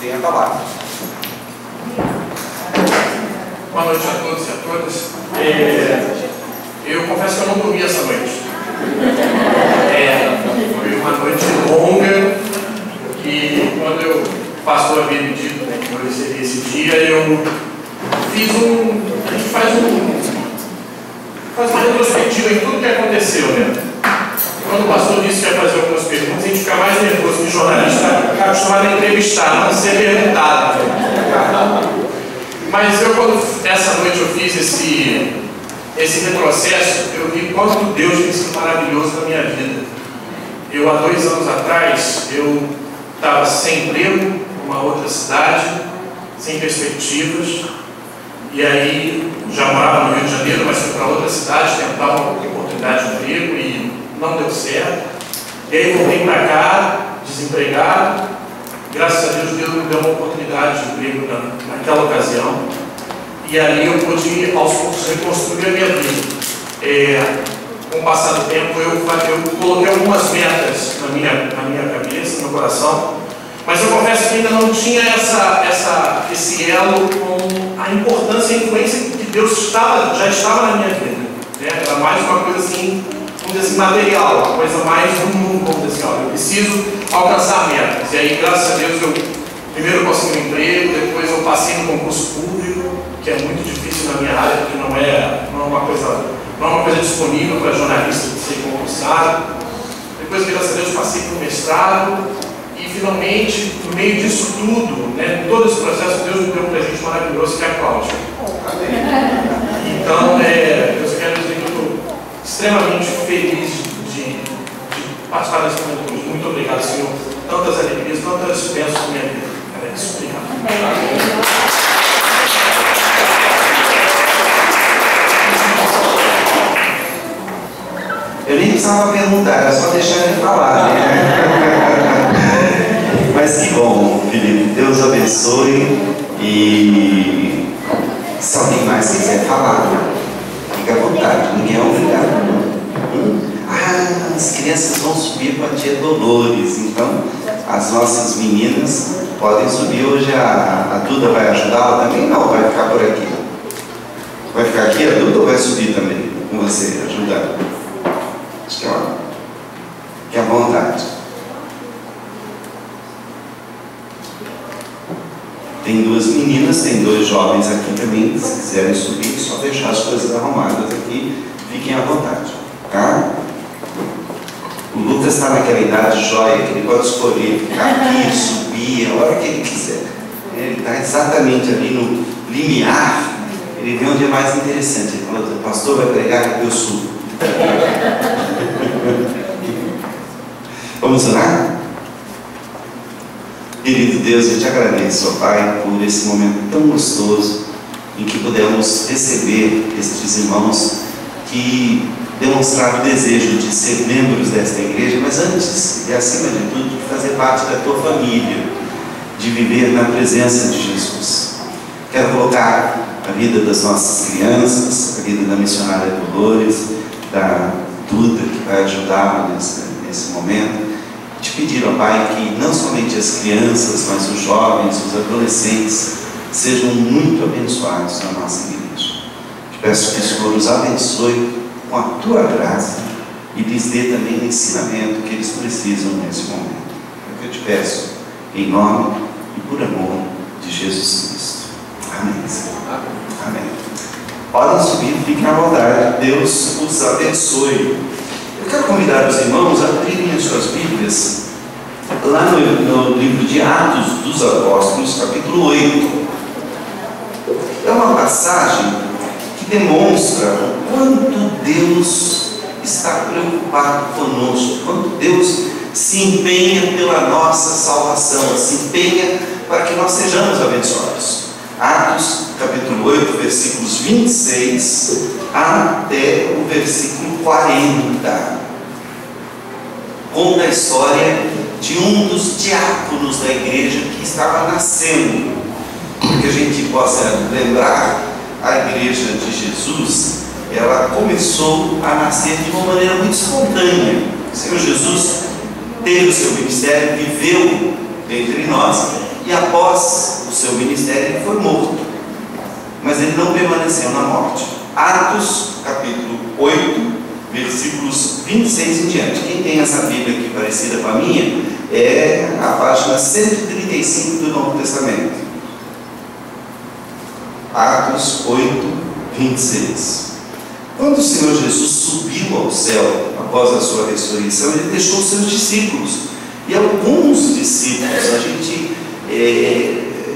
tem a palavra. Boa noite a todos e a todas. Eu confesso que eu não dormi essa noite. Foi uma noite longa e quando eu pastor havia pedido que eu recebi esse dia, eu fiz a gente faz uma retrospectiva em tudo que aconteceu, né? Quando o pastor disse que ia fazer algumas perguntas, a gente fica mais nervoso que jornalista, acostumado a entrevistar, não a ser perguntado. Mas essa noite eu fiz esse retrocesso, eu vi quanto Deus tem sido maravilhoso na minha vida. Eu, há 2 anos atrás, eu estava sem emprego, numa outra cidade, sem perspectivas, e aí já morava no Rio de Janeiro, mas fui para outra cidade tentar uma oportunidade de emprego e não deu certo. E aí voltei para cá, desempregado. Graças a Deus, Deus me deu uma oportunidade de emprego naquela ocasião. E aí eu pude, aos poucos, reconstruir a minha vida. Com o passar do tempo, eu coloquei algumas metas na minha cabeça, no meu coração, mas eu confesso que ainda não tinha esse elo com a importância e a influência que Deus já estava na minha vida. Né? Era mais uma coisa assim, vamos dizer assim, material, uma coisa mais do mundo, vamos dizer assim, eu preciso alcançar metas. E aí, graças a Deus, eu primeiro consegui um emprego, depois eu passei no concurso público, que é muito difícil na minha área, porque não é uma coisa disponível para jornalistas de ser concursado. Depois, graças a Deus, passei para o mestrado e, finalmente, no meio disso tudo, né, todo esse processo, Deus me deu um presente maravilhoso, que é a Cláudia. Então, eu quero dizer que eu estou extremamente feliz de participar desse momento. Muito obrigado, Senhor. Tantas alegrias, tantas bênçãos na minha vida. É isso. Obrigado. Eu nem precisava perguntar, era só deixar ele falar, né? Mas que bom, Felipe. Deus abençoe. E se alguém mais quiser falar, fica à vontade, ninguém é obrigado. As crianças vão subir com a tia Dolores, então as nossas meninas podem subir. Hoje a Duda vai ajudá-la também? Não, vai ficar por aqui. Vai ficar aqui a Duda ou vai subir também com você, ajudar? Acho que ela fique à vontade. Tem 2 meninas, tem 2 jovens aqui também. Se quiserem subir, só deixar as coisas arrumadas aqui. Fiquem à vontade, tá? O Lucas está naquela idade jóia que ele pode escolher ficar aqui, subir, a hora que ele quiser. Ele está exatamente ali no limiar. Ele vê onde é mais interessante. Ele falou: o pastor vai pregar e eu subo. Vamos orar? Querido Deus, eu te agradeço, ó Pai, por esse momento tão gostoso em que pudemos receber estes irmãos que demonstraram o desejo de ser membros desta igreja, mas antes e acima de tudo, de fazer parte da tua família, de viver na presença de Jesus. Quero colocar a vida das nossas crianças, a vida da missionária Dolores, da Duda, que vai ajudá-la nesse momento. Te pedir, ó Pai, que não somente as crianças, mas os jovens, os adolescentes sejam muito abençoados na nossa igreja. Te peço que o Senhor os abençoe com a tua graça e lhes dê também o ensinamento que eles precisam nesse momento. É o que eu te peço, em nome e por amor de Jesus Cristo. Amém. Amém. Podem subir, fiquem à vontade. Deus os abençoe. Eu quero convidar os irmãos a abrirem as suas Bíblias lá no livro de Atos dos Apóstolos, capítulo 8. É uma passagem que demonstra o quanto Deus está preocupado conosco, quanto Deus se empenha pela nossa salvação, se empenha para que nós sejamos abençoados. Atos, capítulo 8, versículos 26 até o versículo 40. Conta a história de um dos diáconos da igreja que estava nascendo. Para que a gente possa lembrar, a igreja de Jesus, ela começou a nascer de uma maneira muito espontânea. O Senhor Jesus teve o seu ministério, viveu entre nós, e após o seu ministério ele foi morto, mas ele não permaneceu na morte. Atos capítulo 8, versículos 26 em diante. Quem tem essa Bíblia aqui parecida com a minha, é a página 135 do Novo Testamento. Atos 8, 26. Quando o Senhor Jesus subiu ao céu, após a sua ressurreição, ele deixou os seus discípulos. E alguns discípulos,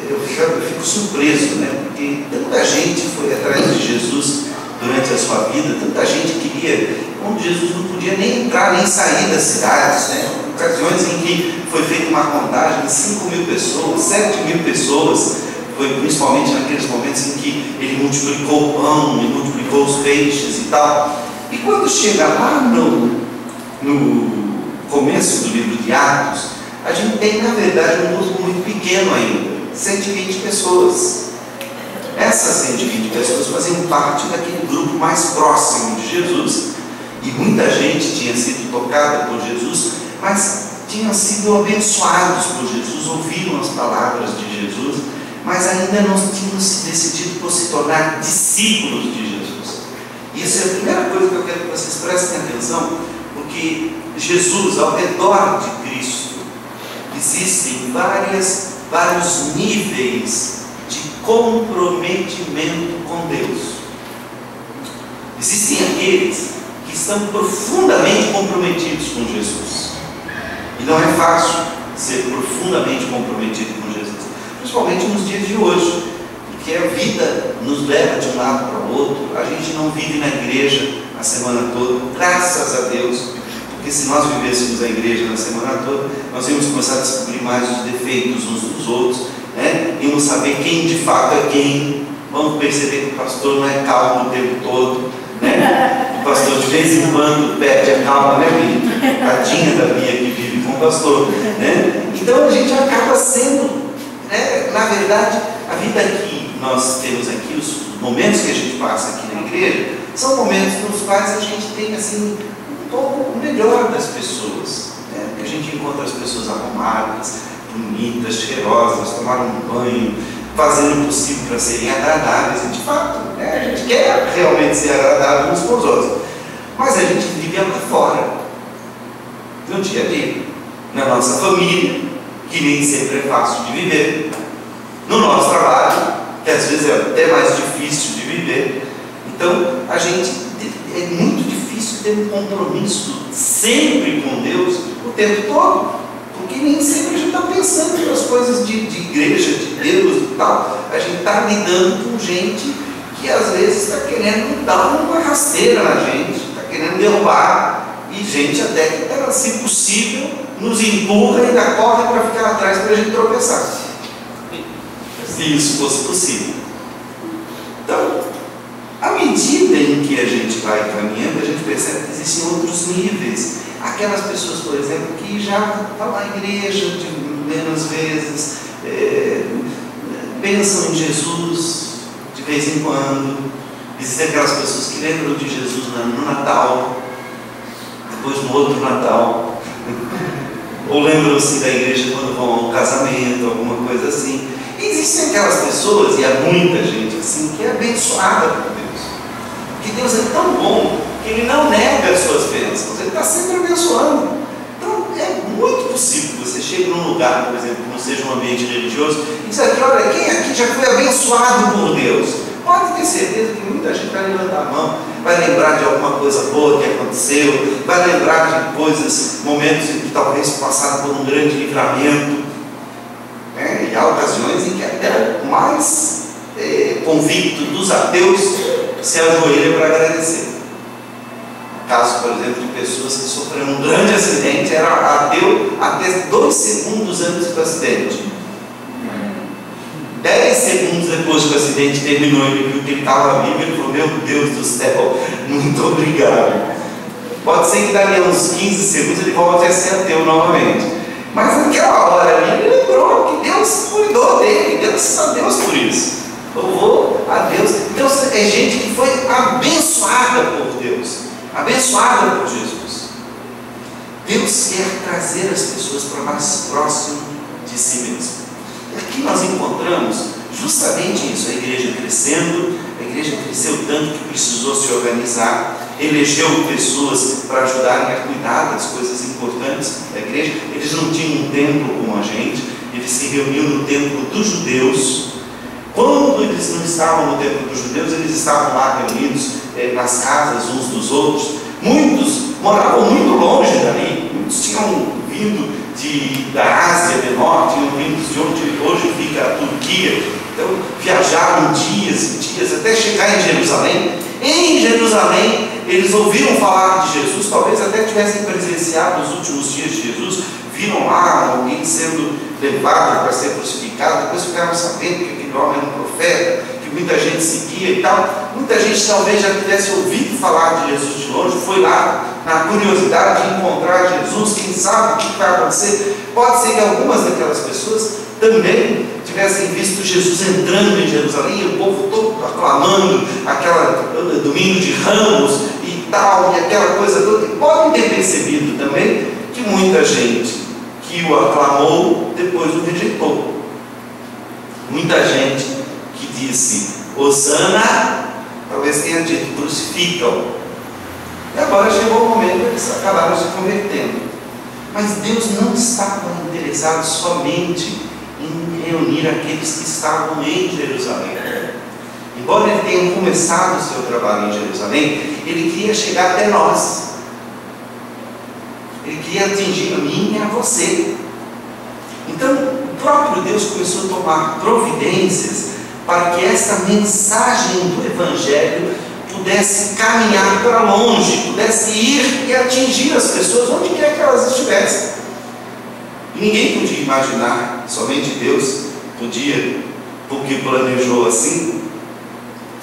eu fico surpreso, né? Porque tanta gente foi atrás de Jesus durante a sua vida, tanta gente queria, onde Jesus não podia nem entrar nem sair das cidades, né? Ocasiões em que foi feita uma contagem de 5.000 pessoas, 7.000 pessoas, foi principalmente naqueles momentos em que ele multiplicou o pão e multiplicou os peixes e tal. E quando chega lá no começo do livro de Atos, a gente tem, na verdade, um grupo muito pequeno ainda, 120 pessoas. Essas 120 pessoas faziam parte daquele grupo mais próximo de Jesus, e muita gente tinha sido tocada por Jesus, mas tinham sido abençoados por Jesus, ouviram as palavras de Jesus, mas ainda não tinham se decidido por se tornar discípulos de Jesus. Isso é a primeira coisa que eu quero que vocês prestem atenção, porque Jesus, ao redor de Cristo, existem vários níveis de comprometimento com Deus. Existem aqueles que estão profundamente comprometidos com Jesus. E não é fácil ser profundamente comprometido com Jesus, principalmente nos dias de hoje, porque a vida nos leva de um lado para o outro. A gente não vive na igreja a semana toda, graças a Deus, porque se nós vivêssemos a igreja na semana toda, nós íamos começar a descobrir mais os defeitos uns dos outros, né? Íamos saber quem de fato é quem. Vamos perceber que o pastor não é calmo o tempo todo, né? O pastor de vez em quando perde a calma, né, Bia? Tadinha da Bia que vive com o pastor, né? Então a gente acaba sendo, né, na verdade, a vida que nós temos aqui, os momentos que a gente passa aqui na igreja, são momentos nos quais a gente tem assim um pouco melhor das pessoas, né? Porque a gente encontra as pessoas arrumadas, bonitas, cheirosas, tomaram um banho, fazendo o possível para serem agradáveis, e de fato, né, a gente quer realmente ser agradável uns com os outros, mas a gente vive lá fora, no dia a dia, na nossa família, que nem sempre é fácil de viver, no nosso trabalho, que às vezes é até mais difícil de viver. Então a gente é muito difícil ter um compromisso sempre com Deus o tempo todo, porque nem sempre a gente está pensando nas coisas de igreja, de Deus e tal. A gente está lidando com gente que às vezes está querendo dar uma rasteira na gente, está querendo derrubar, e gente até que, se possível, nos empurra e ainda corre para ficar atrás para a gente tropeçar, se isso fosse possível. Então, à medida em que a gente vai caminhando, a gente percebe que existem outros níveis. Aquelas pessoas, por exemplo, que já estão na igreja de menos vezes, pensam em Jesus de vez em quando. Existem aquelas pessoas que lembram de Jesus no Natal, depois no outro Natal, ou lembram-se da igreja quando vão a um casamento, alguma coisa assim. E existem aquelas pessoas, e há muita gente assim, que é abençoada por Deus, que Deus é tão bom que Ele não nega as suas bênçãos, Ele está sempre abençoando. Então é muito possível que você chegue num lugar, por exemplo, que não seja um ambiente religioso, e diz aqui: olha, quem aqui já foi abençoado por Deus? Pode ter certeza que muita gente vai levantar a mão, vai lembrar de alguma coisa boa que aconteceu, vai lembrar de coisas, momentos em que talvez passaram por um grande livramento, né? E há ocasiões em que até o mais convicto dos ateus se ajoelha para agradecer. Caso, por exemplo, de pessoas que sofreram um grande acidente, era ateu até 2 segundos antes do acidente. 10 segundos depois que o acidente terminou, ele viu que ele estava vivo, ele falou: meu Deus do céu, muito obrigado. Pode ser que dali a uns 15 segundos ele volte a ser ateu novamente, mas naquela hora ali ele lembrou que Deus cuidou dele, Deus a Deus por isso. Louvou a Deus. Deus é gente que foi abençoada por Deus, abençoada por Jesus. Deus quer trazer as pessoas para mais próximo de si mesmo. encontramos justamente isso, a igreja crescendo. A igreja cresceu tanto que precisou se organizar, elegeu pessoas para ajudarem a cuidar das coisas importantes da igreja. Eles não tinham um templo como a gente, eles se reuniam no templo dos judeus. Quando eles não estavam no templo dos judeus, eles estavam lá reunidos nas casas uns dos outros. Muitos moravam muito longe dali, muitos tinham vindo da Ásia Menor, tinham vindo de onde hoje fica a Turquia. Então viajaram dias e dias até chegar em Jerusalém. Em Jerusalém eles ouviram falar de Jesus, talvez até tivessem presenciado os últimos dias de Jesus, viram lá alguém sendo levado para ser crucificado, depois ficaram sabendo que aquele homem era um profeta, que muita gente seguia e tal. Muita gente talvez já tivesse ouvido falar de Jesus de longe, foi lá na curiosidade de encontrar Jesus, quem sabe o que vai acontecer. Pode ser que algumas daquelas pessoas também tivessem visto Jesus entrando em Jerusalém, o povo todo aclamando, aquela domingo de Ramos e tal, e aquela coisa toda. E podem ter percebido também que muita gente que o aclamou depois o rejeitou. Muita gente que disse Hosana, talvez tenha dito crucificam. E agora chegou o momento que eles acabaram se convertendo. Mas Deus não estava interessado somente em reunir aqueles que estavam em Jerusalém. Embora ele tenha começado o seu trabalho em Jerusalém, ele queria chegar até nós. Ele queria atingir a mim e a você. Então, o próprio Deus começou a tomar providências para que essa mensagem do Evangelho pudesse caminhar para longe, pudesse ir e atingir as pessoas onde quer que elas estivessem. E ninguém podia imaginar, somente Deus podia, porque planejou assim,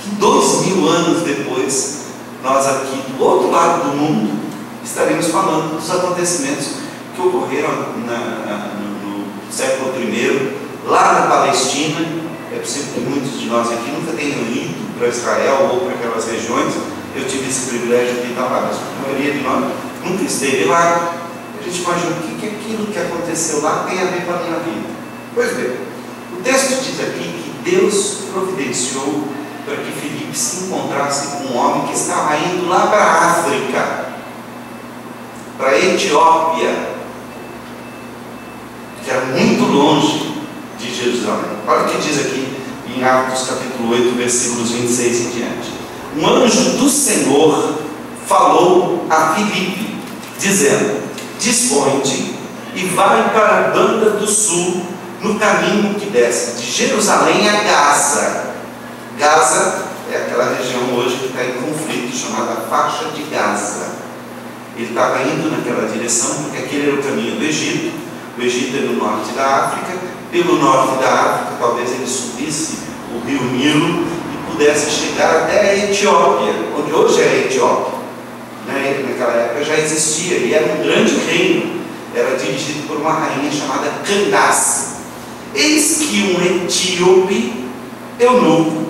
que 2000 anos depois, nós aqui do outro lado do mundo, estaremos falando dos acontecimentos que ocorreram no século I, lá na Palestina. É possível que muitos de nós aqui nunca tenham ido para Israel ou para aquelas regiões. Eu tive esse privilégio de estar lá, mas a maioria de nós nunca esteve lá. A gente imagina o que aquilo que aconteceu lá tem a ver com a minha vida. Pois bem, o texto diz aqui que Deus providenciou para que Filipe se encontrasse com um homem que estava indo lá para a África, para a Etiópia, que era muito longe de Jerusalém. Olha o que diz aqui em Atos capítulo 8, versículos 26 em diante. Um anjo do Senhor falou a Filipe, dizendo: dispõe-te e vai para a banda do sul, no caminho que desce de Jerusalém a Gaza. Gaza é aquela região hoje que está em conflito, chamada faixa de Gaza. Ele estava indo naquela direção porque aquele era o caminho do Egito. O Egito é no norte da África. Pelo norte da África, talvez ele subisse o rio Nilo e pudesse chegar até a Etiópia, onde hoje é a Etiópia. Naquela época já existia e era um grande reino. Era dirigido por uma rainha chamada Candace. Eis que um etíope, eunuco,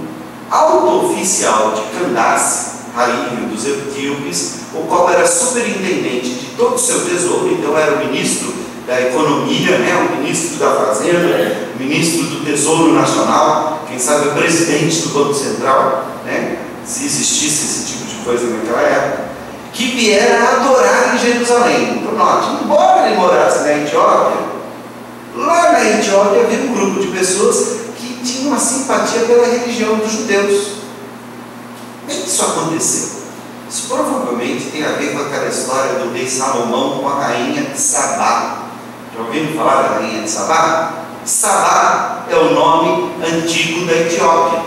alto oficial de Candace, rainha dos etíopes, o qual era superintendente de todo o seu tesouro, então era o ministro da economia, o ministro da fazenda, o ministro do tesouro nacional, quem sabe o presidente do Banco Central, se existisse esse tipo de coisa naquela época, que viera a adorar em Jerusalém. Então, note, embora ele morasse na Etiópia, lá na Etiópia havia um grupo de pessoas que tinham uma simpatia pela religião dos judeus. Como é que isso aconteceu? Isso provavelmente tem a ver com aquela história do rei Salomão com a rainha de Sabá. Já ouviram falar da rainha de Sabá? Sabá é o nome antigo da Etiópia.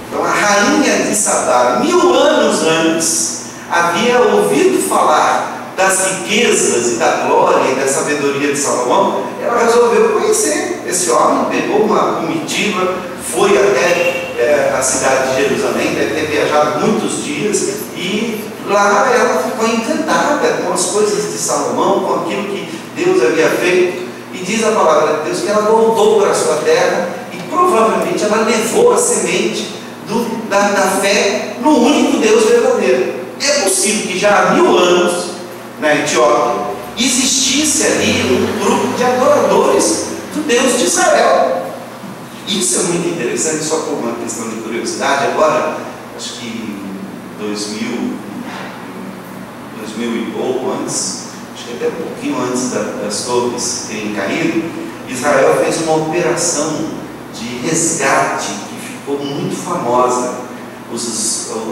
Então a rainha de Sabá, 1000 anos antes, havia ouvido falar das riquezas e da glória e da sabedoria de Salomão. Ela resolveu conhecer esse homem, pegou uma comitiva, foi até a cidade de Jerusalém, deve ter viajado muitos dias, e lá ela ficou encantada com as coisas de Salomão, com aquilo que Deus havia feito, e diz a palavra de Deus que ela voltou para a sua terra e provavelmente ela levou a semente da fé no único Deus verdadeiro. É possível que já há 1000 anos na Etiópia existisse ali um grupo de adoradores do Deus de Israel. Isso é muito interessante, só por uma questão de curiosidade. Agora, acho que em 2000 e pouco antes, acho que até um pouquinho antes das torres terem caído, Israel fez uma operação de resgate que ficou muito famosa.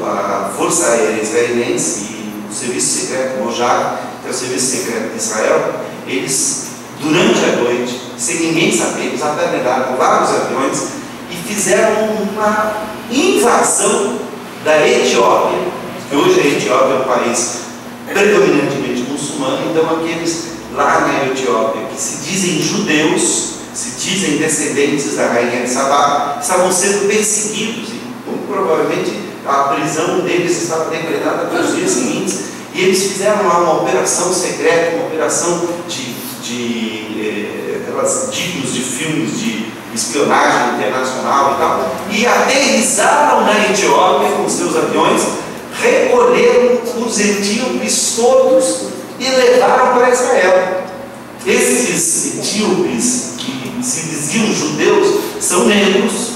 A Força Aérea Israelense e o Serviço Secreto Mossad, que é o Serviço Secreto de Israel, eles, durante a noite, sem ninguém saber, eles aterrorizaram vários aviões e fizeram uma invasão da Etiópia, que hoje a Etiópia é um país predominantemente muçulmano. Então aqueles lá na Etiópia que se dizem judeus, se dizem descendentes da rainha de Sabá, estavam sendo perseguidos e muito provavelmente a prisão deles estava decretada para os dias seguintes, e eles fizeram lá uma operação secreta, uma operação aquelas dignos de filmes de espionagem internacional e tal, e aterrissaram na Etiópia com seus aviões, recolheram os etíopes todos e levaram para Israel. Esses etíopes que se diziam judeus são negros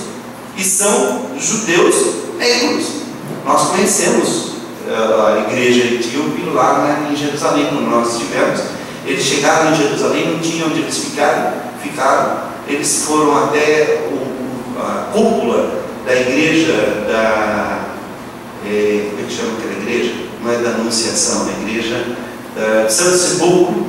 e são judeus negros. Nós conhecemos a igreja etíope lá em Jerusalém, quando nós estivemos. Eles chegaram em Jerusalém, não tinham onde eles ficaram. Eles foram até a cúpula da igreja como é que chama aquela igreja? Não é da Anunciação, é a igreja de Santo Sepulcro,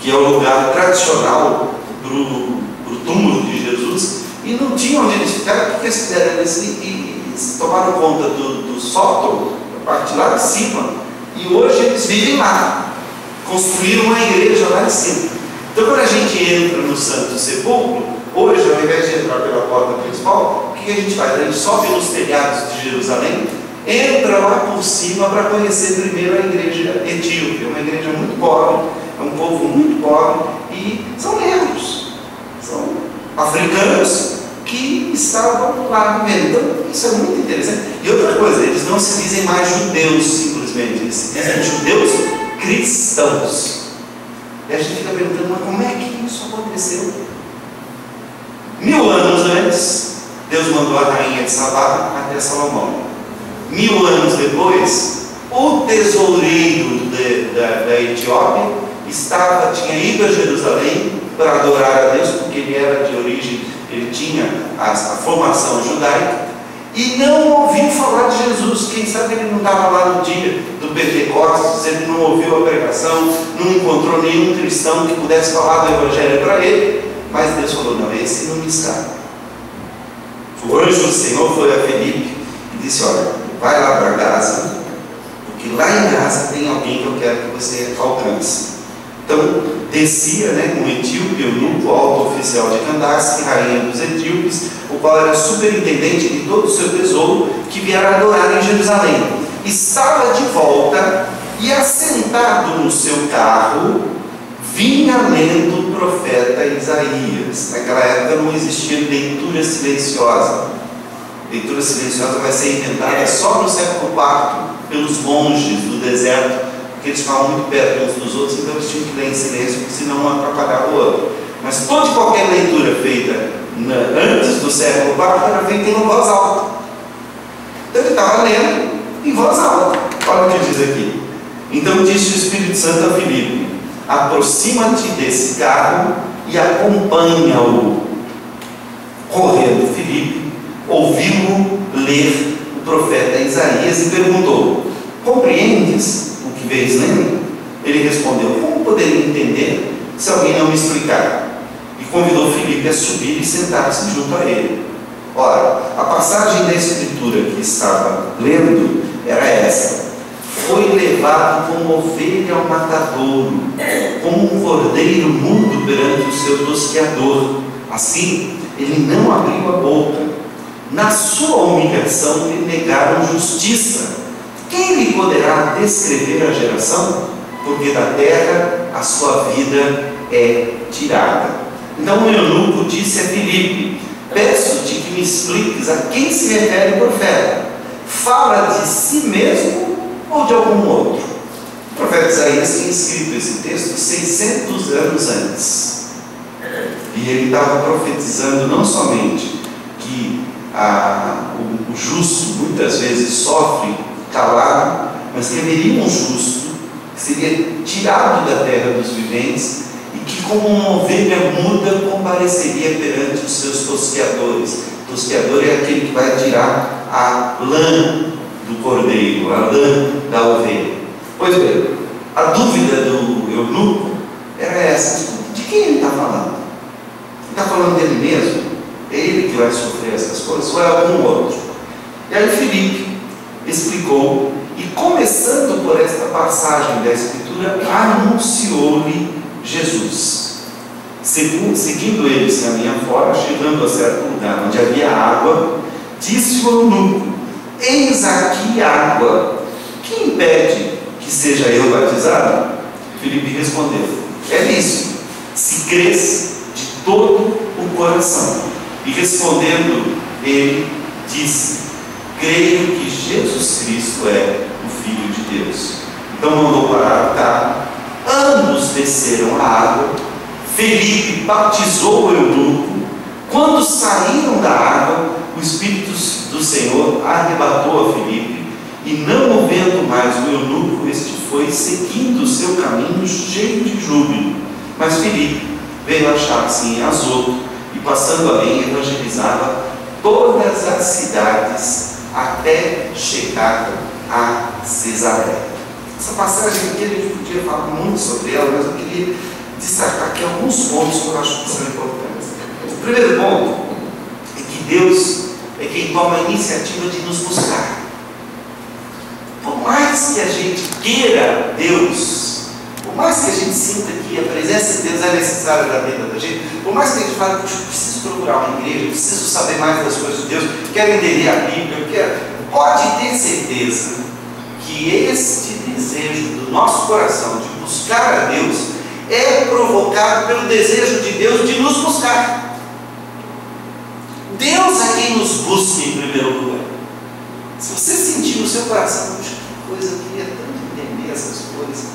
que é o lugar tradicional para o túmulo de Jesus, e não tinham onde eles ficaram. O que eles fizeram? Eles tomaram conta do sótão, da parte lá de cima, e hoje eles vivem lá. Construíram uma igreja lá em cima. Então, quando a gente entra no Santo Sepulcro, hoje, ao invés de entrar pela porta principal, o que a gente faz? A gente sobe nos telhados de Jerusalém, entra lá por cima para conhecer primeiro a igreja etíope. É uma igreja muito pobre, é um povo muito pobre, e são negros, são africanos que estavam lá vivendo. Então, isso é muito interessante. E outra coisa, eles não se dizem mais judeus simplesmente, eles se dizem judeus cristãos. E a gente fica perguntando, mas como é que isso aconteceu? 1000 anos antes, Deus mandou a rainha de Sabá até Salomão. 1000 anos depois, o tesoureiro da Etiópia tinha ido a Jerusalém para adorar a Deus, porque ele era de origem, ele tinha a formação judaica, e não ouviu falar de Jesus. Quem sabe ele não estava lá no dia do Pentecostes, ele não ouviu a pregação, não encontrou nenhum cristão que pudesse falar do Evangelho para ele, mas Deus falou, não, esse não me está. O anjo do Senhor foi a Felipe e disse, olha, vai lá para Gaza, porque lá em Gaza tem alguém que eu quero que você alcance. Então, descia com o etíope, eunuco, alto oficial de Candace, rainha dos etíopes, o qual era superintendente de todo o seu tesouro, que viera adorar em Jerusalém. Estava de volta e, assentado no seu carro, vinha lendo o profeta Isaías. Naquela época não existia leitura silenciosa. Leitura silenciosa vai ser inventada só no século IV pelos monges do deserto, porque eles ficavam muito perto uns dos outros, então eles tinham que ler em silêncio, porque senão um atrapalhava o outro. Mas toda e qualquer leitura feita antes do século IV era feita em voz alta. Então ele estava lendo em voz alta. Olha o que diz aqui. Então disse o Espírito Santo a Filipe, aproxima-te desse carro e acompanha-o. Correndo Filipe, ouviu-o ler o profeta Isaías e perguntou, compreendes o que vês lendo? Ele respondeu, como poderia entender se alguém não me explicar? E convidou Filipe a subir e sentar-se junto a ele. Ora, a passagem da escritura que estava lendo era essa: foi levado como ovelha ao matadouro, como um cordeiro mudo perante o seu tosqueador. Assim, ele não abriu a boca. Na sua humilhação lhe negaram justiça. Quem lhe poderá descrever a geração? Porque da terra a sua vida é tirada. Então o eunuco disse a Filipe, peço-te que me expliques a quem se refere o profeta. Fala de si mesmo ou de algum outro? O profeta Isaías tinha escrito esse texto 600 anos antes. E ele estava profetizando não somente o justo muitas vezes sofre calado, mas que haveria um justo que seria tirado da terra dos viventes e que, como uma ovelha muda, compareceria perante os seus tosqueadores. Tosqueador é aquele que vai tirar a lã do cordeiro, a lã da ovelha. Pois bem, a dúvida do eunuco era essa: de quem ele está falando? Ele está falando dele mesmo? É ele que vai sofrer essas coisas ou é algum outro? E aí Filipe explicou, e começando por esta passagem da Escritura, anunciou-lhe Jesus. Seguindo ele se caminha fora, chegando a certo lugar onde havia água, disse o eunuco: eis aqui água, que impede que seja eu batizado? Filipe respondeu: é lícito, se crês de todo o coração. E respondendo ele, disse: creio que Jesus Cristo é o Filho de Deus. Então mandou parar o carro, ambos desceram a água, Filipe batizou o eunuco. Quando saíram da água, o Espírito do Senhor arrebatou a Filipe, e não o vendo mais o eunuco, este foi seguindo o seu caminho cheio de júbilo. Mas Filipe veio achar-se em Azoto, e passando além evangelizava todas as cidades até chegar a Cesareia. Essa passagem aqui a gente podia falar muito sobre ela, mas eu queria destacar aqui alguns pontos que eu acho que são importantes. O primeiro ponto é que Deus é quem toma a iniciativa de nos buscar. Por mais que a gente queira Deus, por mais que a gente sinta que a presença de Deus é necessária na vida da gente, por mais que a gente fale: puxa, eu preciso procurar uma igreja, eu preciso saber mais das coisas de Deus, quero entender a Bíblia, pode ter certeza que este desejo do nosso coração de buscar a Deus é provocado pelo desejo de Deus de nos buscar. Deus é quem nos busca em primeiro lugar. Se você sentir no seu coração: puxa, que coisa, eu queria tanto entender essas coisas,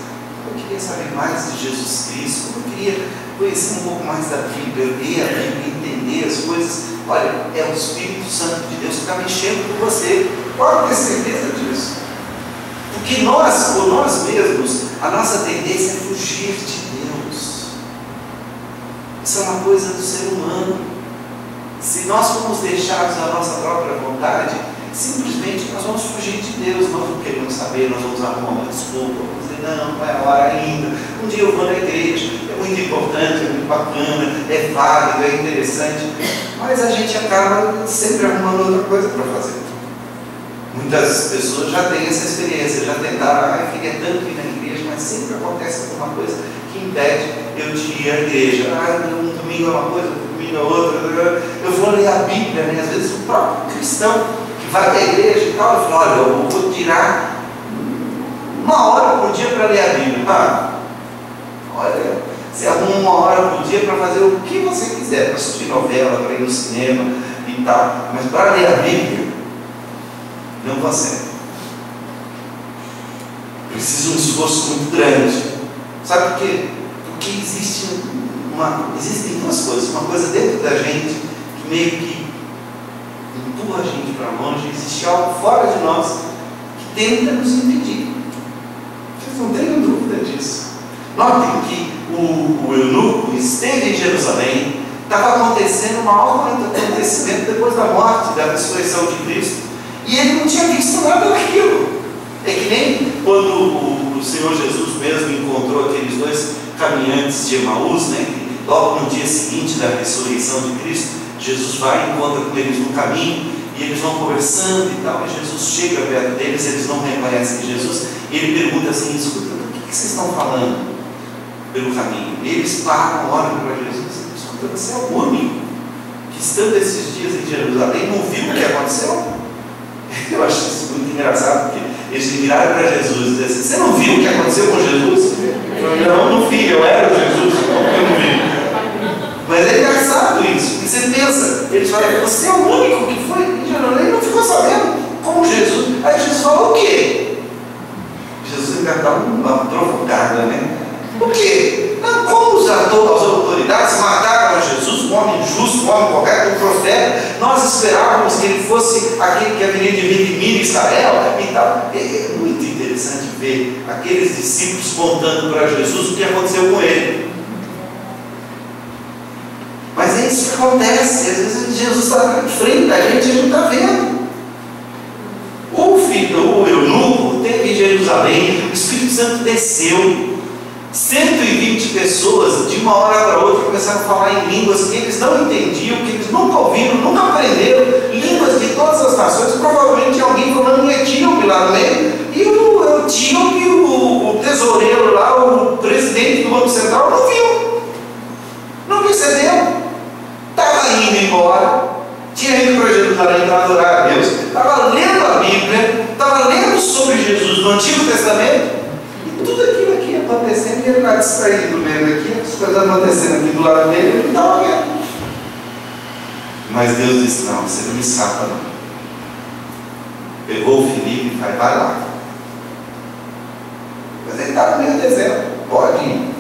eu queria saber mais de Jesus Cristo, eu queria conhecer um pouco mais da Bíblia, ler a Bíblia, entender as coisas, olha, é o Espírito Santo de Deus que está mexendo com você. Pode ter certeza disso. Porque nós, por nós mesmos, a nossa tendência é fugir de Deus. Isso é uma coisa do ser humano. Se nós formos deixados à nossa própria vontade, simplesmente nós vamos fugir de Deus, nós não queremos saber, nós vamos arrumar uma desculpa, vamos dizer: não é a hora ainda, um dia eu vou na igreja, é muito importante, é muito bacana, é válido, é interessante, mas a gente acaba sempre arrumando outra coisa para fazer. Muitas pessoas já têm essa experiência, já tentaram: eu queria tanto ir na igreja, mas sempre acontece alguma coisa que impede eu de ir à igreja. Um domingo é uma coisa, um domingo é outra, eu vou ler a Bíblia, né? Às vezes o próprio cristão vai para a igreja e tal, e fala: olha, eu vou tirar 1 hora por dia para ler a Bíblia. Olha, você arruma 1 hora por dia para fazer o que você quiser, para assistir novela, para ir no cinema e tal, mas para ler a Bíblia não consegue. Precisa um esforço muito grande. Sabe por quê? Porque existem duas coisas. Uma coisa dentro da gente que meio que empurra a gente para longe, existe algo fora de nós que tenta nos impedir. Vocês não tenham dúvida disso. Notem que o eunuco esteve em Jerusalém, estava acontecendo um maior acontecimento depois da morte, da ressurreição de Cristo, e ele não tinha visto nada daquilo. É que nem quando o Senhor Jesus mesmo encontrou aqueles 2 caminhantes de Emaús, né? Logo no dia seguinte da ressurreição de Cristo, Jesus vai e encontra com eles no caminho, e eles vão conversando e tal, e Jesus chega perto deles, eles não reconhecem Jesus, e ele pergunta assim: escuta, o que vocês estão falando pelo caminho? E eles param, olham para Jesus e dizem: escuta, você é o único que, estando esses dias em Jerusalém, não viu o que aconteceu? Eu acho isso muito engraçado, porque eles viraram para Jesus e disseram assim: você não viu o que aconteceu com Jesus? Não vi, eu era Jesus, eu não vi. Mas é engraçado isso, porque você pensa, eles falam: você é o único que foi em Jerusalém e não ficou sabendo como Jesus. Aí Jesus fala: o quê? Jesus ainda dá uma provocada, né? O quê? Não, como as autoridades mataram a Jesus, um homem justo, um homem correto, um profeta, Nós esperávamos que ele fosse aquele que haveria de redimir Israel e tal. É muito interessante ver aqueles discípulos contando para Jesus o que aconteceu com ele. Mas é isso que acontece. Às vezes Jesus está na frente da gente e a gente não está vendo. O eunuco teve em Jerusalém, o Espírito Santo desceu, 120 pessoas de uma hora para outra começaram a falar em línguas que eles não entendiam, que eles nunca ouviram, nunca aprenderam, línguas de todas as nações. Provavelmente tinha alguém falando em etíope lá no meio, e o etíope, o tesoureiro lá, o presidente do Banco Central não viu, não percebeu, estava indo embora. Tinha ido para Jerusalém para adorar a Deus, estava lendo a Bíblia, estava lendo sobre Jesus no Antigo Testamento, e tudo aquilo aqui acontecendo, e ele está distraído mesmo aqui, as coisas acontecendo aqui do lado dele, ele não estava vendo. Mas Deus disse: não, você não me escapa não. Pegou o Filipe e vai lá. Mas ele está no meio do deserto, pode ir.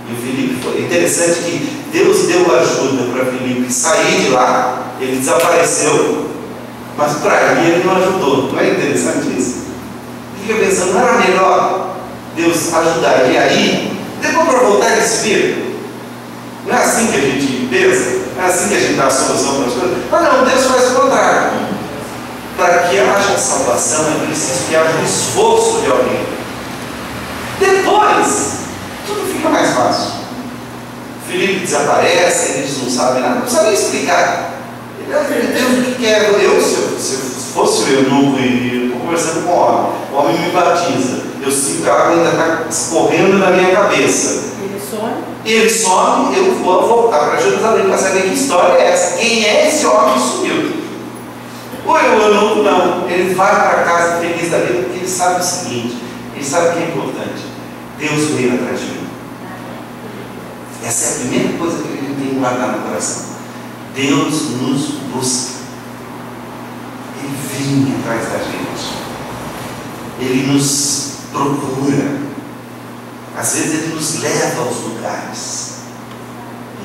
E o Filipe foi. Interessante que Deus deu ajuda para Filipe sair de lá, ele desapareceu, mas para ele não ajudou. Não é interessante isso? Fica pensando, não era melhor Deus ajudar ele aí, depois para voltar ele se vira? Não é assim que a gente pensa? Não é assim que a gente dá a solução para as coisas? Mas não, Deus faz o contrário. Para que haja salvação é preciso que haja um esforço de alguém. Depois, tudo fica mais fácil. Filipe desaparece, eles não sabem nada, não precisa nem explicar. Ele, Deus, o que é? Se fosse o eunuco e eu estou conversando com o homem me batiza, eu sinto que a água ainda está escorrendo na minha cabeça. Ele some, eu vou voltar para Jerusalém para saber que história é essa. Quem é esse homem que sumiu? O eunuco não, ele vai para casa feliz da vida porque ele sabe o seguinte, ele sabe o que é importante: Deus veio atrás de mim. Essa é a primeira coisa que a gente tem que guardar no coração. Deus nos busca. Ele vem atrás da gente. Ele nos procura. Às vezes ele nos leva aos lugares.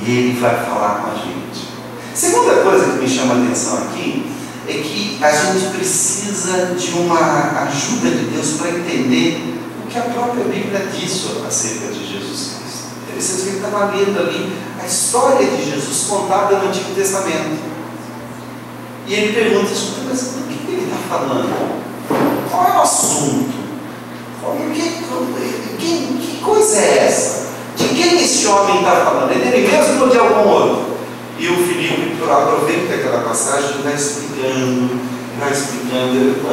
E ele vai falar com a gente. Segunda coisa que me chama a atenção aqui é que a gente precisa de uma ajuda de Deus para entender o que a própria Bíblia diz acerca de Jesus Cristo. Interessante que ele estava lendo ali a história de Jesus contada no Antigo Testamento. E ele pergunta: mas do que ele está falando? Qual é o assunto? Que coisa é essa? De quem esse homem está falando? É dele mesmo ou de algum outro? E o Filipe aproveita aquela passagem e vai explicando. A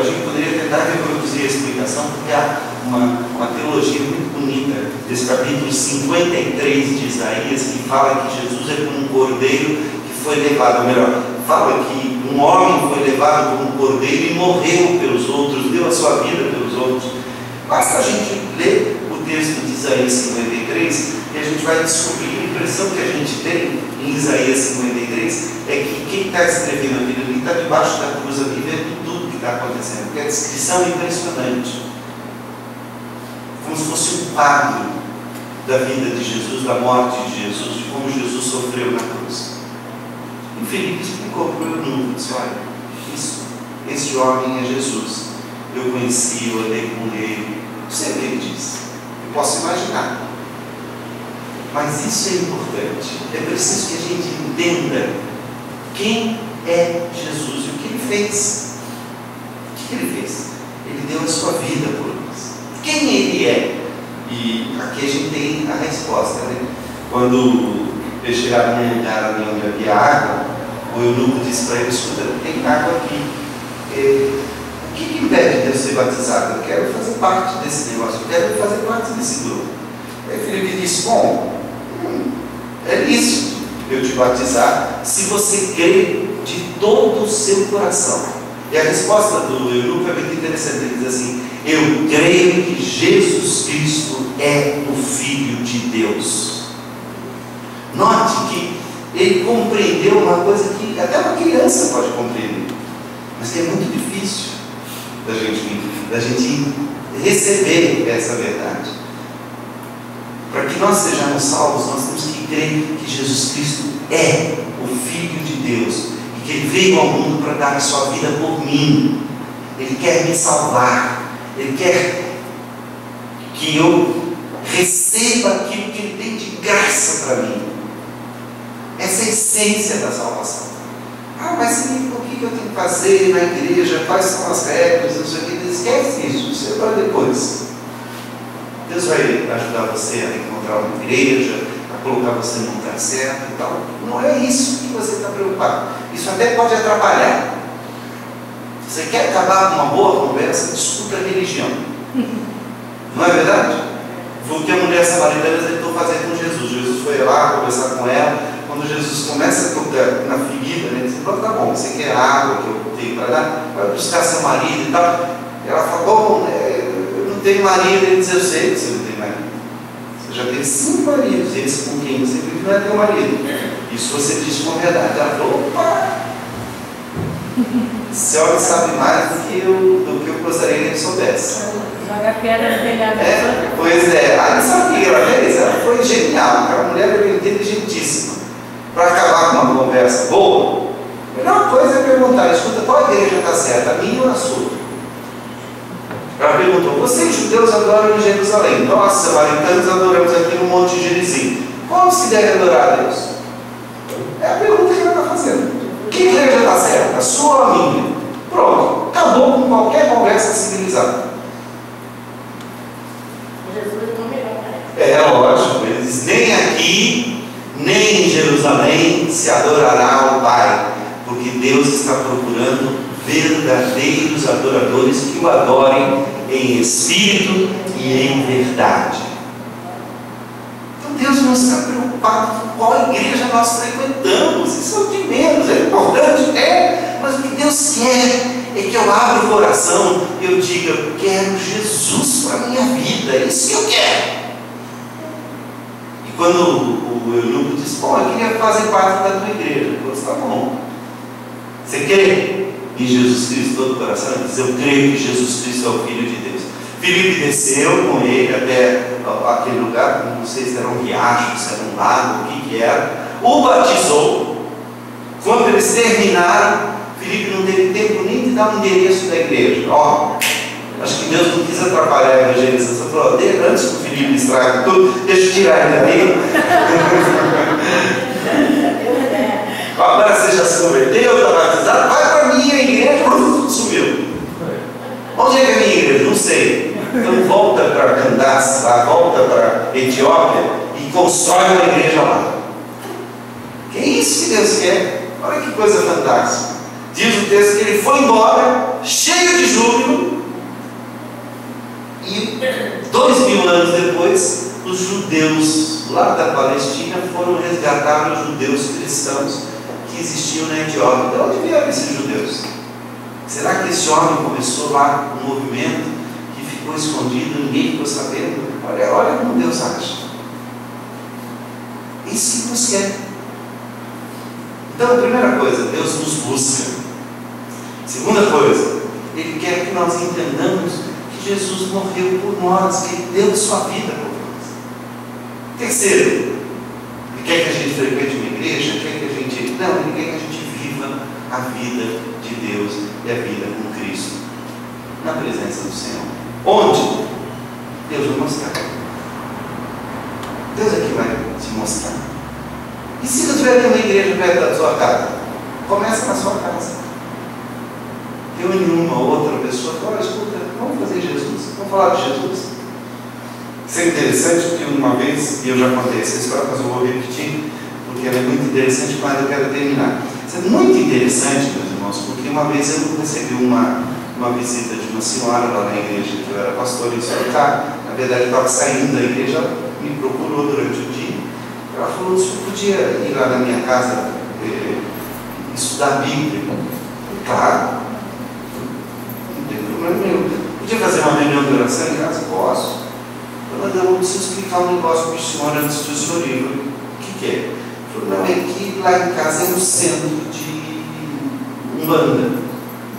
gente poderia tentar reproduzir a explicação, porque há uma teologia muito bonita desse capítulo 53 de Isaías, que fala que Jesus é como um cordeiro que foi levado, ou melhor, fala que um homem foi levado como um cordeiro e morreu pelos outros, deu a sua vida pelos outros. Basta a gente ler o texto de Isaías 53 e a gente vai descobrir. A impressão que a gente tem em Isaías 53 é que quem está escrevendo aquilo ali está debaixo da cruz ali, vendo tudo que está acontecendo, porque a descrição é impressionante, como se fosse um quadro da vida de Jesus, da morte de Jesus, de como Jesus sofreu na cruz. E Filipe explicou para o eunuco, disse: olha, esse homem é Jesus, eu conheci, eu andei com ele, não sei o que ele disse, eu posso imaginar. Mas isso é importante. É preciso que a gente entenda quem é Jesus e o que ele fez. O que ele fez? Ele deu a sua vida por nós. Quem ele é? E aqui a gente tem a resposta, né? Quando eles chegaram num lugar ali onde havia água, o eunuco disse para ele: escuta, tem água aqui. O que impede de eu ser batizado? Eu quero fazer parte desse negócio, eu quero fazer parte desse grupo. Aí Filipe disse: bom, é lícito eu te batizar se você crê de todo o seu coração. E a resposta do eunuco é muito interessante. Ele diz assim: eu creio que Jesus Cristo é o Filho de Deus. Note que ele compreendeu uma coisa que até uma criança pode compreender, mas que é muito difícil da gente receber essa verdade. Para que nós sejamos salvos, nós temos que crer que Jesus Cristo é o Filho de Deus e que Ele veio ao mundo para dar a sua vida por mim. Ele quer me salvar. Ele quer que eu receba aquilo que Ele tem de graça para mim. Essa é a essência da salvação. Mas o que eu tenho que fazer na igreja? Quais são as regras? Não sei o que. Esquece isso, isso é para depois. Deus vai ajudar você a encontrar uma igreja, a colocar você no lugar certo e tal. Não é isso que você está preocupado. Isso até pode atrapalhar. Você quer acabar com uma boa conversa? Discuta a religião. Não é verdade? Foi o que a mulher samaritana tentou fazer com Jesus. Jesus foi lá conversar com ela. Quando Jesus começa a tocar na ferida, ele diz: tá bom, você quer água que eu tenho para dar? Vai buscar seu marido e tal. Ela fala: bom, eu não tenho marido. Ele diz: eu sei que você não tem marido. Você já teve 5 maridos. Esse com quem você vive não é teu marido. Isso você disse com verdade. Ela falou: opa! Esse homem sabe mais do que eu gostaria que ele soubesse. Joga pedra no telhado. Pois é. Aí sabe o que ela fez? Ela foi genial. Aquela mulher era inteligentíssima. Para acabar com uma conversa boa, a melhor coisa é perguntar: escuta, qual igreja está certa, a minha ou a sua? Ela perguntou: vocês judeus adoram em Jerusalém, nós samaritanos adoramos aqui no Monte Gerizim. Como se deve adorar a Deus? É a pergunta que ela está fazendo. Que igreja está certa, a sua ou a minha? Pronto, acabou com qualquer conversa civilizada. Jesus não melhor. É lógico, ele diz: nem aqui, nem em Jerusalém se adorará ao Pai, porque Deus está procurando verdadeiros adoradores que o adorem em espírito e em verdade. Então Deus não está preocupado com qual igreja nós frequentamos. Isso é o de menos. É importante, mas o que Deus quer é que eu abra o coração e eu diga: eu quero Jesus para a minha vida, é isso que eu quero. E quando o eunuco diz: bom, eu queria fazer parte da tua igreja. Eu disse: tá bom. Você crê em Jesus Cristo todo o coração? Ele diz: eu creio que Jesus Cristo é o Filho de Deus. Filipe desceu com ele até aquele lugar, não sei se era um riacho, se era um lago, o que era. O batizou. Quando eles terminaram, Filipe não teve tempo nem de dar o endereço da igreja. Acho que Deus não quis atrapalhar a evangelização. Falou: antes que o Filipe estrague tudo, deixa eu tirar ele dali. Agora você já se converteu, está batizado, vai para a minha igreja. Sumiu. Onde é que é a minha igreja? Não sei. Então volta para Candace, volta para Etiópia e constrói uma igreja lá. Que é isso que Deus quer? Olha que coisa fantástica. Diz o texto que ele foi embora, cheio de júbilo, e 2000 anos depois, os judeus lá da Palestina foram resgatar os judeus cristãos que existiam na Etiópia. De onde vieram esses judeus? Será que esse homem começou lá um movimento que ficou escondido, ninguém ficou sabendo? Olha como Deus age. Isso que Deus quer. Então, a primeira coisa, Deus nos busca. Segunda coisa, Ele quer que nós entendamos que Jesus morreu por nós, que Ele deu sua vida por nós. Terceiro, Ele quer que a gente frequente uma igreja, Ele quer que a gente viva a vida de Deus e a vida com Cristo, na presença do Senhor. Onde? Deus vai mostrar. Deus é que vai te mostrar. E se não tiver uma igreja perto da sua casa? Começa na sua casa. Reúne uma ou outra pessoa e fala: escuta, vamos fazer Jesus, vamos falar de Jesus. Isso é interessante porque uma vez, e eu já contei essa história, mas eu vou repetir, porque ela é muito interessante, mas eu quero terminar. Isso é muito interessante, meus irmãos, porque uma vez eu recebi uma visita de uma senhora lá na igreja, que eu era pastor em Sorocaba. Na verdade, eu estava saindo da igreja, ela me procurou durante o dia. Ela falou: o senhor podia ir lá na minha casa estudar a Bíblia? Claro, não tem problema nenhum. Podia fazer uma reunião de oração em casa? Posso. Eu preciso explicar um negócio para o senhor antes de o senhor ir. O que é? Eu falei: não, é que lá em casa é um centro de Umbanda.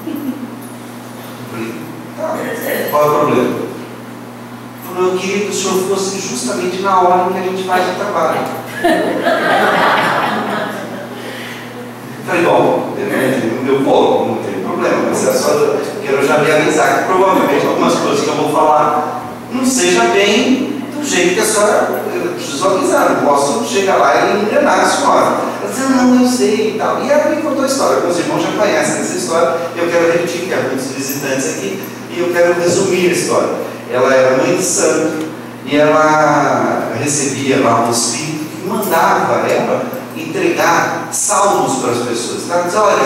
Eu falei: tá, qual é o problema? Ele falou: eu queria que o senhor fosse justamente na hora que a gente faz o trabalho. falei, bom, eu vou, não tem problema, mas é só quero já me avisar que provavelmente algumas coisas que eu vou falar não seja bem do jeito que a senhora, eu preciso avisar, não posso chegar lá e enganar a senhora. Ela disse, não, eu sei e tal. E ela me contou a história, alguns irmãos já conhecem essa história, eu quero repetir, que há muitos visitantes aqui, e eu quero resumir a história. Ela era mãe de santo, e ela recebia lá um espírito que mandava ela entregar salmos para as pessoas. Ela dizia, olha,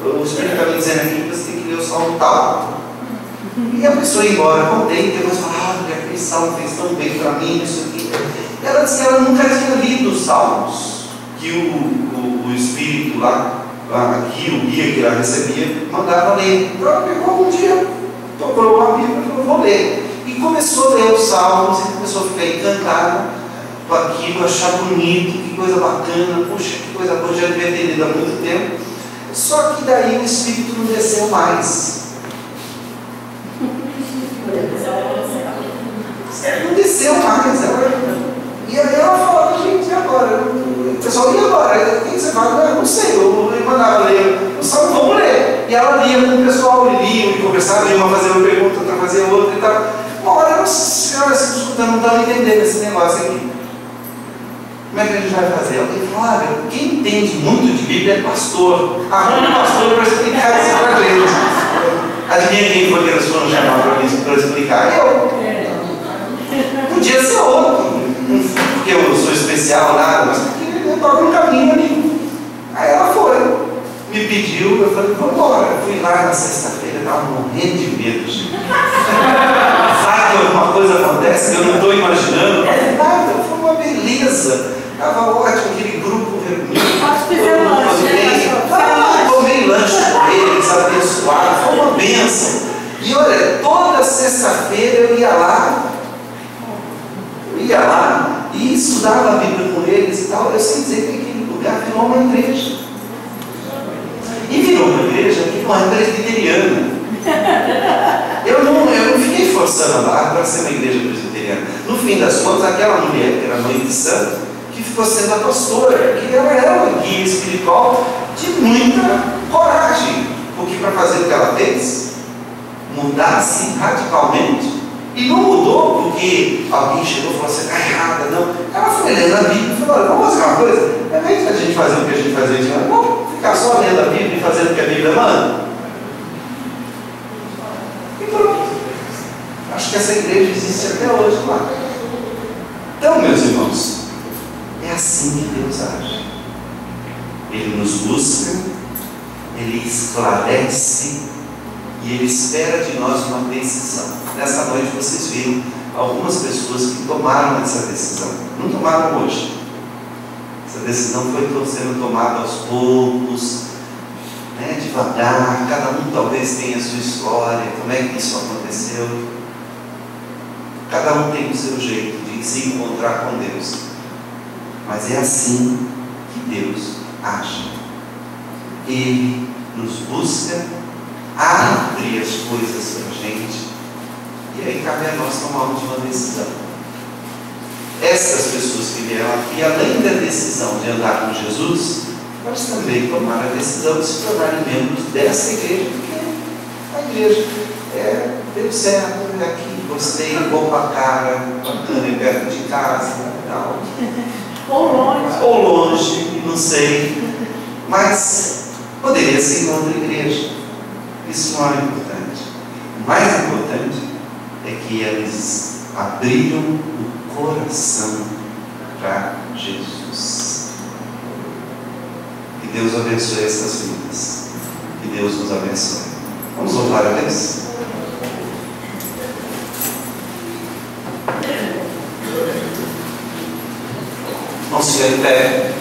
o espírito está me dizendo aqui que você tem que ler o salmo tal. E a pessoa ia embora, contente, depois falava, olha, aquele salmo fez tão bem para mim, isso aqui. Ela disse que ela nunca tinha lido os salmos que o espírito lá, aqui, o guia que ela recebia, mandava ler. Então ela pegou um dia, procurou uma Bíblia e falou, vou ler. E começou a ler os salmos e começou a ficar encantada com aquilo, achar bonito, que coisa bacana, puxa, que coisa boa, já devia ter lido há muito tempo. Só que daí o espírito não desceu mais. Não desceu mais. E aí ela falava, gente, e agora? O pessoal, e agora? O que você fala? Não sei, eu mandava ler. Eu só vamos ler. E ela lia com o pessoal, lia e conversava, e uma fazia uma pergunta, outra fazia outra e tal. Uma hora, senhora, se escutando, não estava entendendo esse negócio aqui. Como é que a gente vai fazer? Alguém fala, olha, quem entende muito de Bíblia é pastor. Arruma um pastor para explicar esse problema. Adivinha quem foi que eles foram chamar para explicar? Eu. Podia ser outro, porque eu sou especial, nada, mas porque eu toco no caminho ali. Aí ela foi, me pediu, eu falei, vamos embora. Eu fui lá na sexta-feira, eu estava morrendo de medo, gente. Sabe que alguma coisa acontece que eu não estou imaginando? Nada, foi uma beleza. Estava ótimo, aquele grupo reunido. Acho que fizeram lanche, né? Tomei lanche com eles, abençoado, foi uma bênção. E olha, toda sexta-feira eu ia lá e estudava a Bíblia com eles e tal. Eu sei dizer que aquele lugar virou uma igreja. E virou uma igreja que não é presbiteriana. Eu não fiquei forçando a barra para ser uma igreja presbiteriana. No fim das contas, aquela mulher que era mãe de santo, que ficou sendo a pastora, que ela era uma guia espiritual de muita coragem. Porque para fazer o que ela fez, mudar-se radicalmente. E não mudou porque alguém chegou e falou assim, está errada, não. Ela foi lendo a Bíblia e falou, olha, vamos fazer uma coisa, ao invés de a gente fazer o que a gente fazia antes, vamos ficar só lendo a Bíblia e fazendo o que a Bíblia manda. E pronto. Acho que essa igreja existe até hoje lá. Então, meus irmãos, é assim que Deus age. Ele nos busca, Ele esclarece e Ele espera de nós uma decisão. Nessa noite vocês viram algumas pessoas que tomaram essa decisão. Não tomaram hoje. Essa decisão foi sendo tomada aos poucos, né, devagar. Cada um talvez tenha a sua história, como é que isso aconteceu. Cada um tem o seu jeito de se encontrar com Deus. Mas é assim que Deus age. Ele nos busca, abre as coisas para a gente, e aí cabe a nós tomarmos uma decisão. Essas pessoas que vieram aqui, além da decisão de andar com Jesus, elas também tomaram a decisão de se tornarem membros dessa igreja, porque a igreja deu certo, é aqui, gostei, bom para a cara, bacana, é perto de casa e tal. Ou longe, não sei, mas poderia ser em outra igreja. Isso não é importante. O mais importante é que eles abriram o coração para Jesus. Que Deus abençoe essas vidas. Que Deus nos abençoe. Vamos louvar a Deus? Vamos ficar em pé.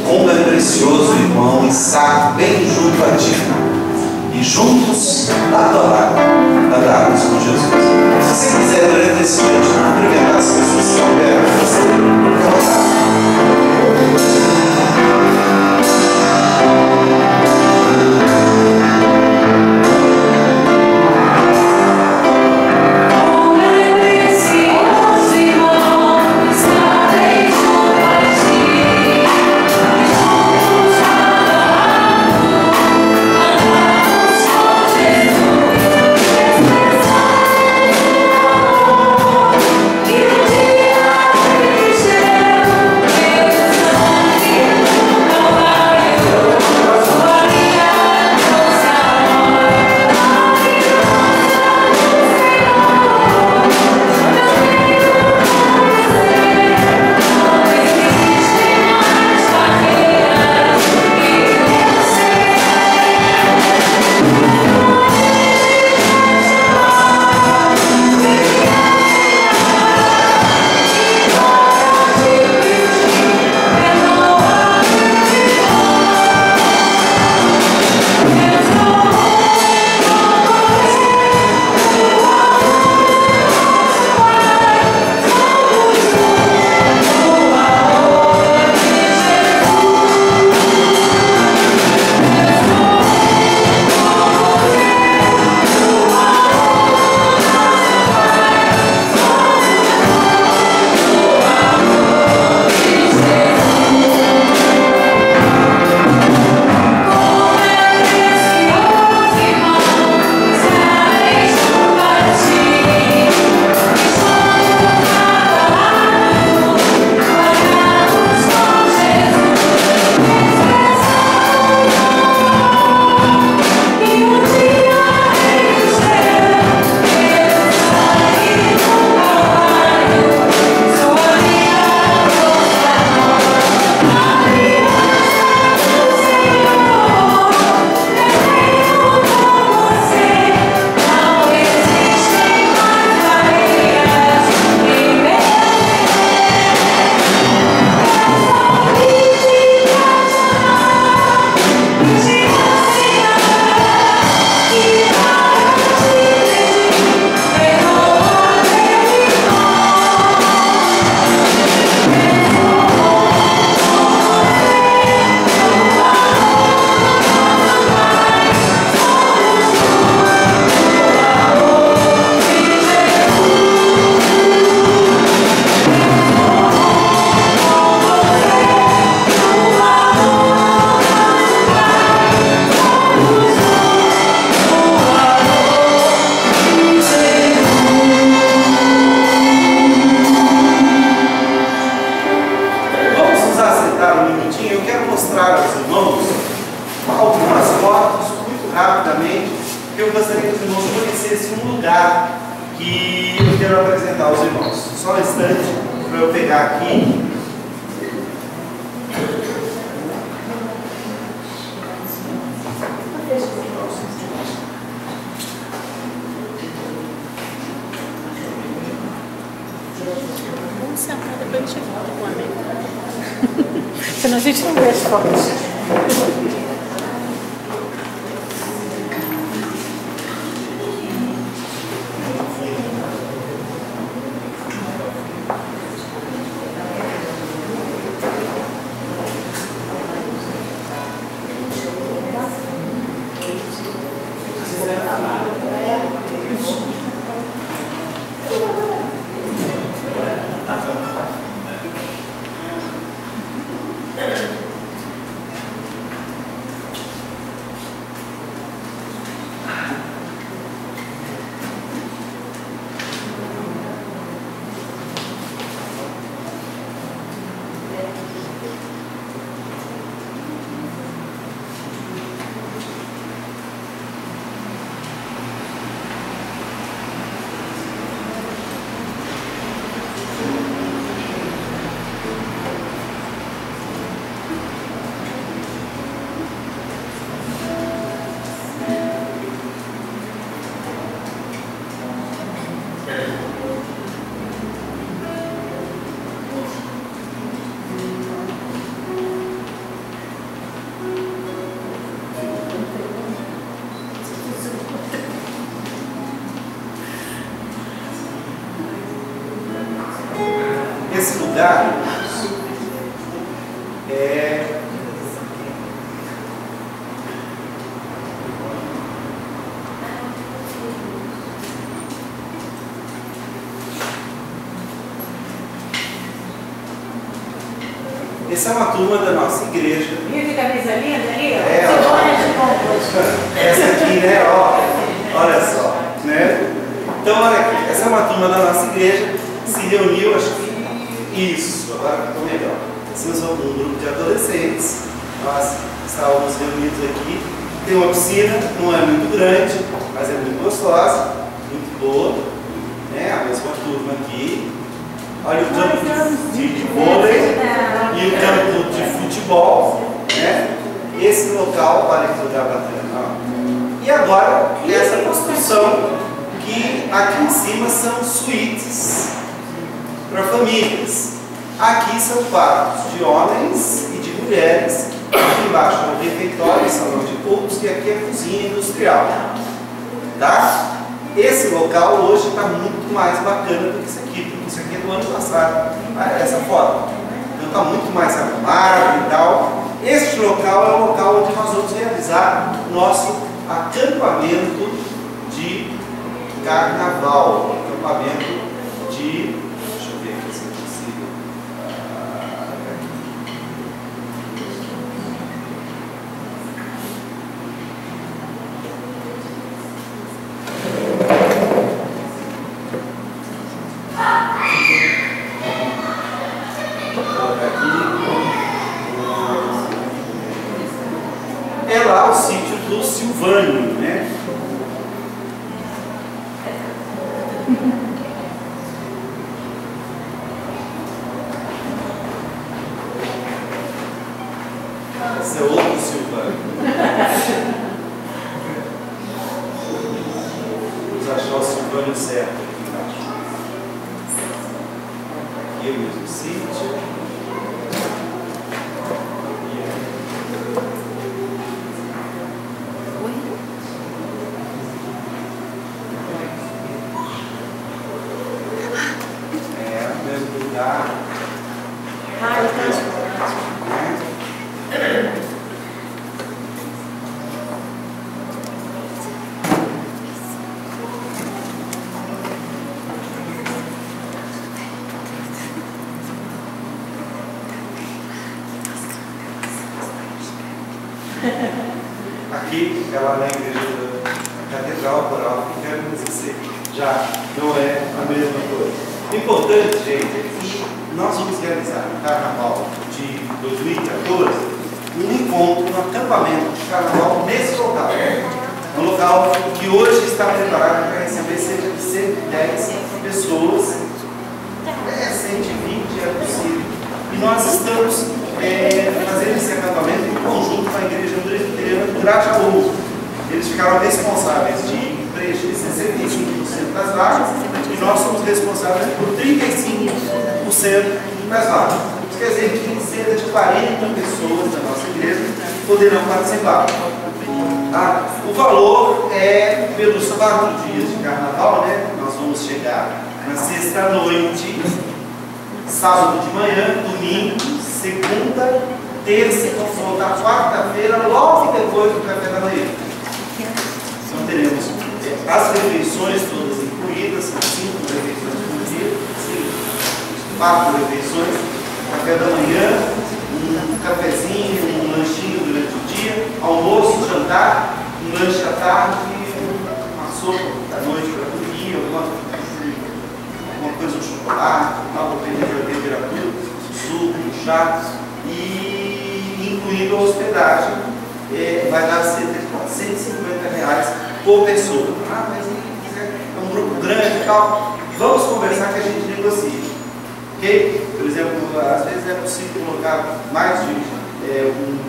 Como é precioso, irmão, estar bem junto a ti e juntos lado a lado andarmos com Jesus. Se você quiser, durante esse momento, cumprimentar as pessoas que estão perto de você, fique à vontade. rapidamente, porque eu gostaria que os irmãos conhecessem um lugar que eu quero apresentar aos irmãos. Só um instante para eu pegar aqui. Vamos sentar, depois a gente volta com a amiga. Senão a gente não vê as fotos. Esse lugar é essa é uma turma da nossa igreja. Viu que camisa linda ali? Essa aqui, né? Ó, olha só, né? Então, olha aqui, essa é uma turma da nossa igreja, se reuniu, acho que isso, agora ficou melhor. Somos um grupo de adolescentes, nós estávamos reunidos aqui. Tem uma piscina, não é muito grande, mas é muito gostosa, muito boa, né? A mesma turma aqui. Olha o campo de vôlei e o campo de futebol, né? Esse local, olha que lugar bacana. E agora, essa construção que aqui em cima são suítes para famílias. Aqui são quartos de homens e de mulheres. Aqui embaixo é o refeitório e salão de cultos, e aqui é a cozinha industrial. Tá? Esse local hoje está muito mais bacana do que isso aqui, porque isso aqui é do ano passado. Essa foto. Então está muito mais arrumado e tal. Este local é o local onde nós vamos realizar o nosso acampamento de carnaval. Acampamento de... Deixa eu ver aqui se é possível. É lá o sítio do Silvânio, né? Esse é outro Silvânio. Vamos achar o Silvânio certo aqui embaixo. Aqui é o mesmo sítio. Aqui, ela na igreja da Catedral Coral, que quero dizer, já não é a mesma coisa. O importante, gente, é que nós vamos realizar no Carnaval de 2014 um encontro, um acampamento de Carnaval nesse local. local que hoje está preparado para receber cerca de 110 pessoas. 120 é possível. E nós estamos fazendo esse acampamento em conjunto com a Igreja Presbiteriana do Grajaú. Eles ficaram responsáveis de preencher 65% das vagas e nós somos responsáveis por 35% das vagas. Isso quer dizer que tem cerca de 40 pessoas da nossa igreja que poderão participar. Tá? O valor é pelos 4 dias de carnaval, né? Nós vamos chegar na sexta-noite, sábado de manhã, domingo, segunda, terça, e vamos voltar quarta-feira, logo depois do café da manhã. Então teremos as refeições todas incluídas, são 5 refeições por dia, 4 refeições, café da manhã, um cafezinho, um lanchinho durante o dia, almoço, jantar, um lanche à tarde, uma sopa da noite para dormir, alguma coisa, um chocolate, tal, dependendo da temperatura, suco, chá, e incluindo a hospedagem, vai dar cerca de R$450 por pessoa. Ah, mas é um grupo grande e tal. Vamos conversar que a gente negocia. Ok? Por exemplo, às vezes é possível colocar mais de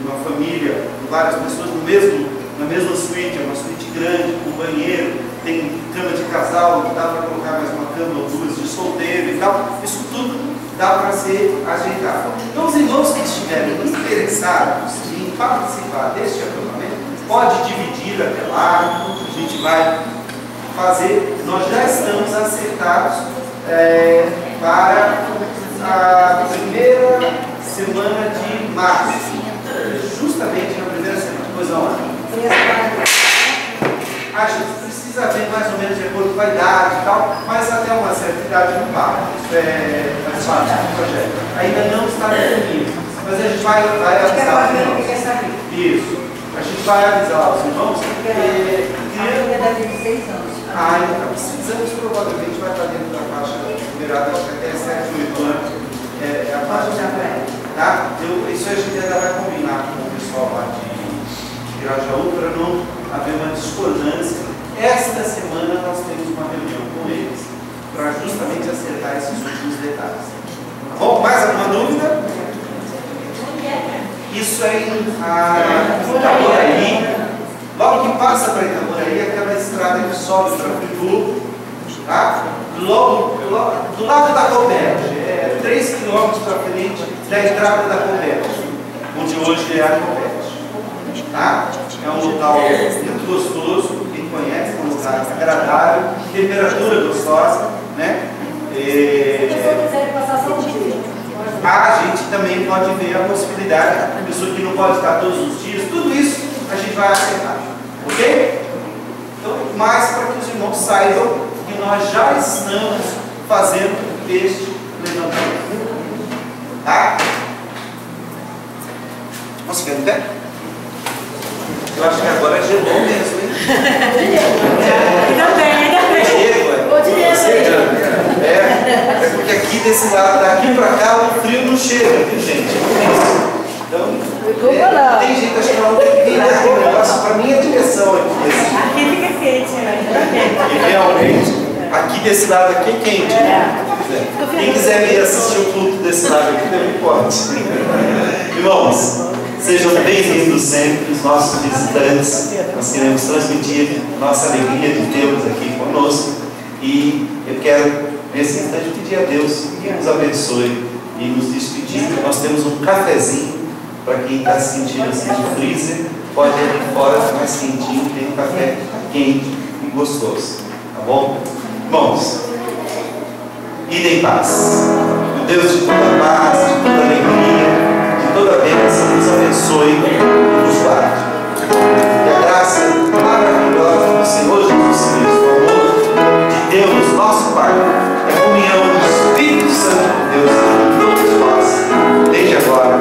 uma família, várias pessoas na mesma suíte, é uma suíte grande, com banheiro, tem cama de casal, dá para colocar mais uma cama ou duas de solteiro e tal. Isso tudo dá para ser ajeitado. Então, os irmãos que estiverem interessados em participar deste acampamento, pode dividir até lá, a gente vai fazer. Nós já estamos acertados para a primeira semana de março, justamente na primeira semana. Pois não, a gente precisa ver mais ou menos de acordo com a idade e tal, mas até uma certa idade não para. Isso faz parte do projeto. Ainda não está definido, mas a gente vai avisar os irmãos. Isso. A gente vai avisar os irmãos. A menina deve ter 6 anos. Então, 6 anos provavelmente vai estar dentro da faixa liberada, acho que até 7, 8 anos. É a faixa tá? Isso a gente ainda vai combinar com o pessoal lá de Grajaú para não haver uma discordância. Esta semana nós temos uma reunião com eles para justamente acertar esses últimos detalhes. Tá bom? Mais alguma dúvida? Isso é em Itaboraí. Logo que passa para Itaboraí, aquela estrada que sobe para Friburgo, tá? Do lado da Copete, 3 km para frente da estrada da Copete, onde hoje é a Copete. Tá? É um local muito gostoso, quem conhece, é um lugar agradável, temperatura gostosa, né? A gente também pode ver a possibilidade, a pessoa que não pode estar todos os dias, tudo isso a gente vai aceitar, ok? Então, mais para que os irmãos saibam que nós já estamos fazendo este levantamento, tá? Vamos ficar em pé? Eu acho que agora gelou mesmo, hein? É porque aqui desse lado, daqui pra cá, o frio não chega, viu, gente? Então, tem jeito, acho que não tem que vir aqui o negócio pra minha direção aqui. Aqui fica quente, né? E realmente, aqui desse lado aqui é quente. Quem quiser vir assistir o culto desse lado aqui, também pode. Irmãos, sejam bem-vindos sempre, os nossos visitantes. Nós queremos transmitir nossa alegria de tê-los aqui conosco. E eu quero, nesse instante, pedir a Deus que nos abençoe e nos despedir. Nós temos um cafezinho para quem está se sentindo assim de freezer. Pode ir ali fora, mais quentinho, tem um café quente e gostoso. Tá bom? Irmãos, idem em paz. O Deus de toda paz, de toda alegria, de toda bênção, nos abençoe e nos guarde. Que a graça maravilhosa do Senhor Jesus Cristo, o amor de Deus, nosso Pai, e a comunhão do Espírito Santo de Deus em todos nós, desde agora.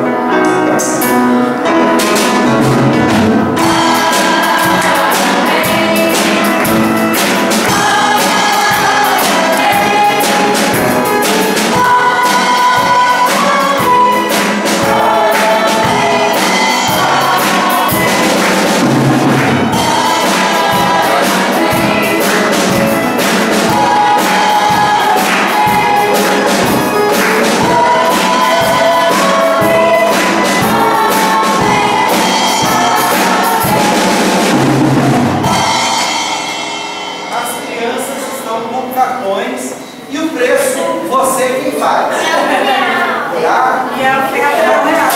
cartões e o preço você quem faz. Tá? E é o